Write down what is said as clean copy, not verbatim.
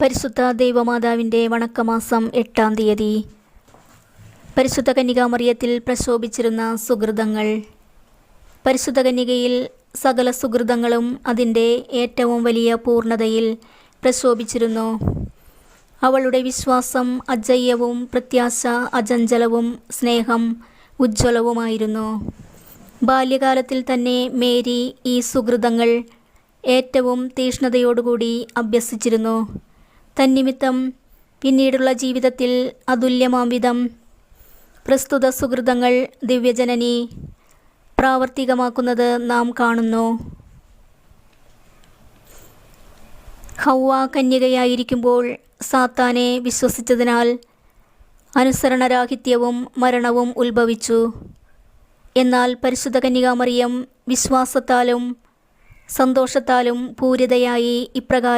പരിശുദ്ധ ദൈവമാതാവിൻ്റെ വണക്കമാസം 8-ാം തീയതി. പരിശുദ്ധ കന്യകാമറിയത്തിൽ പ്രശോഭിച്ചിരുന്ന സുഹൃതങ്ങൾ. പരിശുദ്ധ കന്യകയിൽ സകല സുഹൃതങ്ങളും അതിൻ്റെ ഏറ്റവും വലിയ പൂർണ്ണതയിൽ പ്രശോഭിച്ചിരുന്നു. അവളുടെ വിശ്വാസം അജയ്യവും പ്രത്യാശ അചഞ്ചലവും സ്നേഹം ഉജ്ജ്വലവുമായിരുന്നു. ബാല്യകാലത്തിൽ തന്നെ മേരി ഈ സുഹൃതങ്ങൾ ഏറ്റവും തീഷ്ണതയോടുകൂടി അഭ്യസിച്ചിരുന്നു. തന്നിമിത്തം പിന്നീടുള്ള ജീവിതത്തിൽ അതുല്യമാംവിധം പ്രസ്തുത സുഹൃതങ്ങൾ ദിവ്യജനനി പ്രാവർത്തികമാക്കുന്നത് നാം കാണുന്നു. ഹൗവ കന്യകയായിരിക്കുമ്പോൾ സാത്താനെ വിശ്വസിച്ചതിനാൽ അനുസരണരാഹിത്യവും മരണവും ഉത്ഭവിച്ചു. എന്നാൽ പരിശുദ്ധ കന്യകാമറിയം വിശ്വാസത്താലും സന്തോഷത്താലും പൂരിതയായി ഇപ്രകാരം